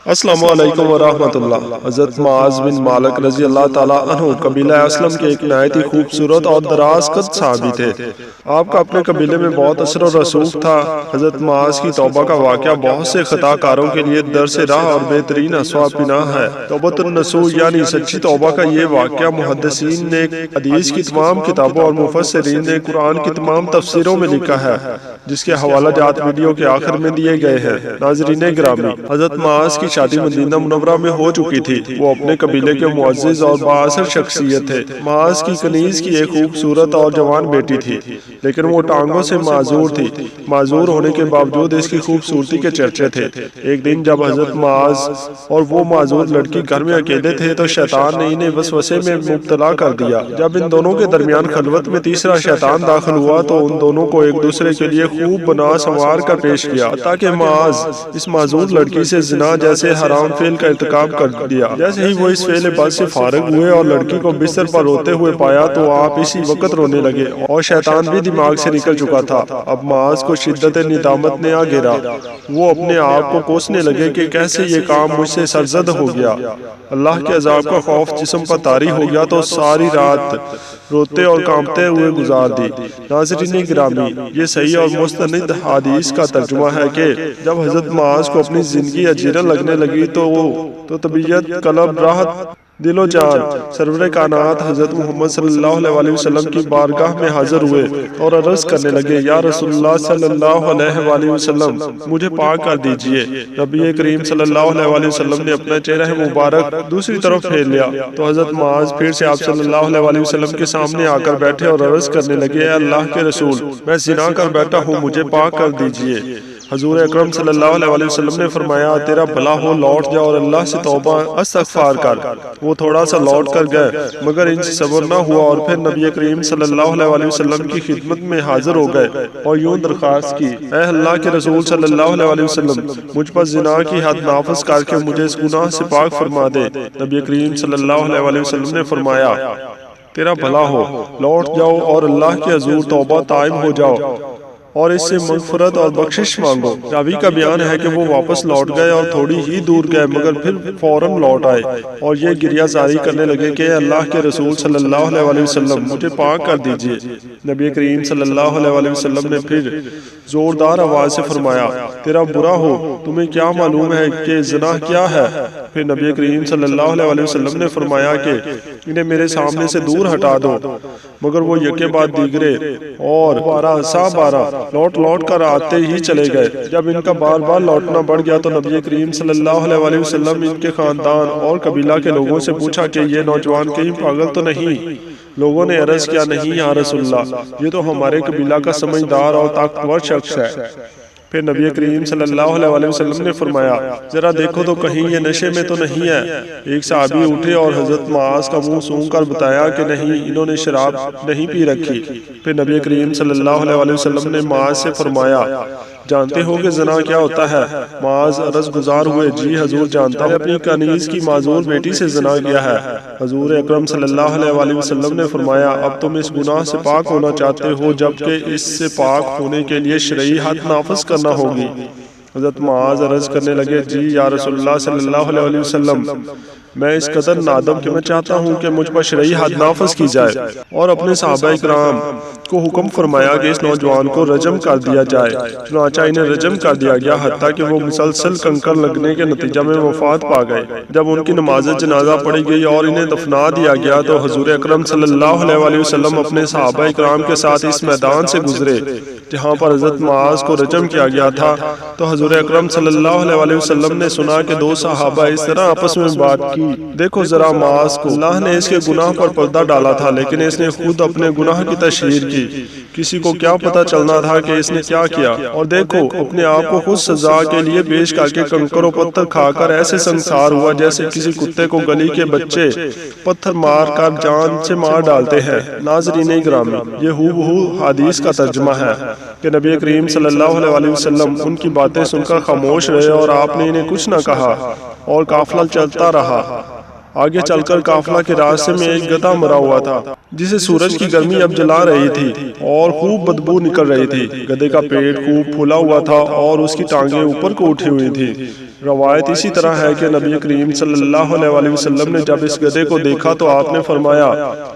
السلام علیکم ورحمۃ اللہ۔ حضرت معاذ بن مالک رضی اللہ تعالیٰ عنہ قبیلہ اسلم کے ایک نہایت ہی خوبصورت اور دراز قد صحابی تھے۔ آپ کا اپنے قبیلے میں بہت اثر و رسوخ تھا۔ حضرت معاذ کی توبہ کا واقعہ بہت سے خطا کاروں کے لیے درس راہ اور بہترین اسوہ پناہ ہے۔ توبۃ النصوح یعنی سچی توبہ کا یہ واقعہ محدثین نے حدیث کی تمام کتابوں اور مفسرین نے قرآن کی تمام تفسیروں میں لکھا ہے، جس کے حوالہ جات ویڈیو کے آخر میں دیے گئے ہیں۔ ناظرین گرامی، حضرت معاذ کی شادی مدینہ منورہ میں ہو چکی تھی۔ وہ اپنے قبیلے کے معزز اور بااثر شخصیت تھے۔ معاذ کی کنیز کی ایک خوبصورت اور جوان بیٹی تھی، لیکن وہ ٹانگوں سے معذور تھی۔ معذور ہونے کے باوجود اس کی خوبصورتی کے چرچے تھے۔ ایک دن جب حضرت معاذ اور وہ معذور لڑکی گھر میں اکیلے تھے تو شیطان نے انہیں وسوسے میں مبتلا کر دیا۔ جب ان دونوں کے درمیان خلوت میں تیسرا شیطان داخل ہوا تو ان دونوں کو ایک دوسرے کے لیے خوب بنا سنوار کر پیش کیا، تاکہ معاذ اس معذور لڑکی سے زنا جیسے حرام فعل کا ارتکاب کر دیا۔ جیسے ہی وہ اس فعل بد سے فارغ ہوئے اور لڑکی کو بستر پر روتے ہوئے پایا تو آپ اسی وقت رونے لگے، اور شیطان بھی دماغ سے نکل چکا تھا۔ اب معاذ کو شدت ندامت نے آ گھیرا۔ وہ اپنے آپ کو کوسنے لگے کہ کیسے یہ کام مجھ سے سرزد ہو گیا۔ اللہ کے عذاب کا خوف جسم پر طاری ہو گیا تو ساری رات روتے اور کانپتے ہوئے گزار دی۔ ناظرین گرامی، یہ صحیح اور مستند حدیث کا ترجمہ ہے کہ جب حضرت معاذ کو اپنی زندگی اجیرن لگنے لگی تو طبیعت، قلب، راحت، دل و جان سرور کائنات حضرت محمد صلی اللہ علیہ وسلم کی بارگاہ میں حاضر ہوئے اور عرض کرنے لگے، یا رسول اللہ صلی اللہ علیہ وسلم، مجھے پاک کر دیجئے۔ نبی کریم صلی اللہ علیہ وسلم نے اپنا چہرہ مبارک دوسری طرف پھیر لیا تو حضرت معاذ پھر سے آپ صلی اللہ علیہ وسلم کے سامنے آ کر بیٹھے اور عرض کرنے لگے، اے اللہ کے رسول، میں زنا کر بیٹھا ہوں، مجھے پاک کر دیجئے۔ حضور اکرم صلی اللہ علیہ وسلم نے فرمایا، تیرا بھلا ہو، لوٹ جا اور اللہ سے توبہ استغفار کر۔ وہ تھوڑا سا لوٹ کر گئے مگر ان سے صبر نہ ہوا اور پھر نبی کریم صلی اللہ علیہ وسلم کی خدمت میں حاضر ہو گئے اور یوں درخواست کی، اے اللہ کے رسول صلی اللہ علیہ وسلم، مجھ پر زنا کی حد نافذ کر کے مجھے اس گناہ سے پاک فرما دے۔ نبی کریم صلی اللہ علیہ وسلم نے فرمایا، تیرا بھلا ہو، لوٹ جاؤ اور اللہ کے حضور توبہ طائب ہو جاؤ اور اس سے مغفرت اور بخشش مانگو۔ راوی کا بیان ہے کہ وہ واپس لوٹ گئے اور تھوڑی ہی دور گئے مگر پھر فوراً لوٹ آئے اور یہ گریہ زاری کرنے لگے کہ اللہ کے رسول صلی اللہ علیہ وسلم، مجھے پاک کر دیجئے۔ نبی کریم صلی اللہ علیہ وسلم نے پھر زوردار آواز سے فرمایا، تیرا برا ہو، تمہیں کیا معلوم ہے کہ زنا کیا ہے؟ پھر نبی کریم صلی اللہ علیہ وسلم نے فرمایا کہ انہیں میرے سامنے سے دور ہٹا دو، مگر وہ یکے بعد دیگرے اور بارہ لوٹ کر آتے ہی چلے گئے۔ جب ان کا بار بار لوٹنا بڑھ گیا تو نبی کریم صلی اللہ علیہ وسلم ان کے خاندان اور قبیلہ کے لوگوں سے پوچھا کہ یہ نوجوان کہیں پاگل تو نہیں؟ لوگوں نے عرض کیا، نہیں یا رسول اللہ، یہ تو ہمارے قبیلہ کا سمجھدار اور طاقتور شخص ہے۔ پھر نبی کریم صلی اللہ علیہ وسلم نے فرمایا، ذرا دیکھو تو کہیں یہ نشے میں تو نہیں ہے۔ ایک صحابی اٹھے اور حضرت معاذ کا منہ سونگھ کر بتایا کہ نہیں، انہوں نے شراب نہیں پی رکھی۔ پھر نبی کریم صلی اللہ علیہ وسلم نے معاذ سے فرمایا، جانتے ہو کہ زنا کیا ہوتا ہے؟ معاذ عرض گزار ہوئے، جی حضور جانتا ہوں، اپنی کنیز کی معذور بیٹی سے زنا کیا ہے۔ حضور اکرم صلی اللہ علیہ وسلم نے فرمایا، اب تم اس گناہ سے پاک ہونا چاہتے ہو جبکہ اس سے پاک ہونے کے لیے شرعی حد نافذ کرنا ہوگی۔ حضرت معاذ عرض کرنے لگے، جی یا رسول اللہ صلی اللہ علیہ وسلم، میں اس قدر نادم کہ میں چاہتا ہوں کہ مجھ پر شرعی حد نافذ کی جائے، اور اپنے صحابہ اکرام کو حکم فرمایا کہ اس نوجوان کو رجم کر دیا جائے۔ چنانچہ انہیں رجم کر دیا گیا حتیٰ کہ وہ مسلسل کنکر لگنے کے نتیجہ میں وفات پا گئے۔ جب ان کی نماز جنازہ پڑھی گئی اور انہیں دفنا دیا گیا تو حضور اکرم صلی اللہ علیہ وسلم اپنے صحابہ اکرام کے ساتھ اس میدان سے گزرے جہاں پر حضرت معاذ کو رجم کیا گیا تھا، تو حضور اکرم صلی اللہ علیہ وسلم نے سنا کہ دو صحابہ اس طرح آپس میں بات کی، دیکھو ذرا معاذ کو، اللہ نے اس کے گناہ پر پردہ ڈالا تھا لیکن اس نے خود اپنے گناہ کی تشہیر کی، کسی کو کیا پتا چلنا تھا کہ اس نے کیا کیا، اور دیکھو اپنے آپ کو خود سزا کے لیے پیش کر کے کنکر و پتھر کھا کر ایسے سنسار ہوا جیسے کسی کتے کو گلی کے بچے پتھر مار کر جان سے مار ڈالتے ہیں۔ ناظرین گرامی، یہ ہو حدیث کا ترجمہ ہے کہ نبی کریم صلی اللہ علیہ وسلم ان کی باتیں سن کر خاموش رہے اور آپ نے انہیں کچھ نہ کہا اور قافلہ چلتا رہا۔ آگے چل کر قافلہ کے راستے میں ایک گدھا مرا ہوا تھا جسے سورج کی گرمی اب جلا رہی تھی اور خوب بدبو نکل رہی تھی۔ گدھے کا پیٹ خوب پھولا ہوا تھا اور اس کی ٹانگیں اوپر کو اٹھی ہوئی تھی۔ روایت اسی طرح ہے کہ نبی کریم صلی اللہ علیہ وسلم نے جب اس گدھے کو دیکھا تو آپ نے فرمایا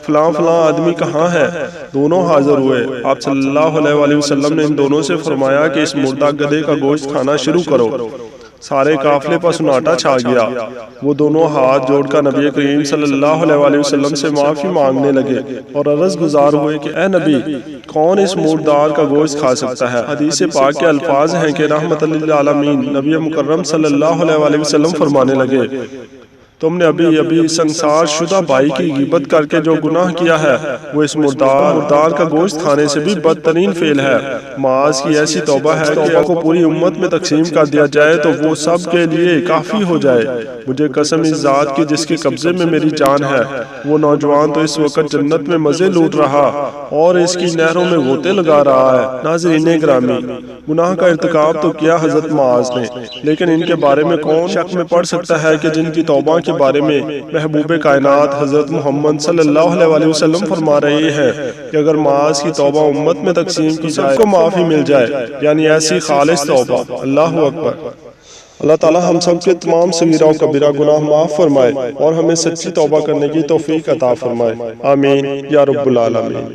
فلاں فلاں آدمی کہاں ہے؟ دونوں حاضر ہوئے۔ آپ صلی اللہ علیہ وسلم نے ان دونوں سے فرمایا کہ اس مردہ گدھے کا گوشت کھانا شروع کرو۔ سارے قافلے پر سناٹا چھا گیا۔ وہ دونوں ہاتھ جوڑ کر نبی کریم صلی اللہ علیہ وسلم سے معافی مانگنے لگے اور عرض گزار ہوئے کہ اے نبی، کون اس مردار کا گوشت کھا سکتا ہے؟ حدیث پاک کے الفاظ ہیں کہ رحمت للعالمین نبی مکرم صلی اللہ علیہ وسلم فرمانے لگے تم نے ابھی سنسار شدہ بھائی کی غیبت کر کے جو گناہ کیا ہے وہ اس مردار کا گوشت کھانے سے بھی بدترین فعل ہے۔ معاذ کی ایسی توبہ ہے کہ کو پوری امت میں تقسیم کر دیا جائے تو وہ سب کے لیے کافی ہو جائے۔ مجھے قسم اس ذات کی جس کے قبضے میں میری جان ہے، وہ نوجوان تو اس وقت جنت میں مزے لوٹ رہا اور اس کی نہروں میں غوطے لگا رہا ہے۔ ناظرین گرامی، گناہ کا ارتکاب تو کیا حضرت معاذ نے، لیکن ان کے بارے میں کون شک میں پڑ سکتا ہے کہ جن کی توبہ کے بارے میں محبوب کائنات حضرت محمد صلی اللہ علیہ وسلم فرما رہے ہیں کہ اگر معاذ کی توبہ امت میں تقسیم کی جائے کو معافی مل جائے، یعنی ایسی خالص توبہ۔ اللہ اکبر۔ اللہ تعالی ہم سب کے تمام صغیرہ و کبیرہ گناہ معاف فرمائے اور ہمیں سچی توبہ کرنے کی توفیق عطا فرمائے۔ آمین یا رب العالمین۔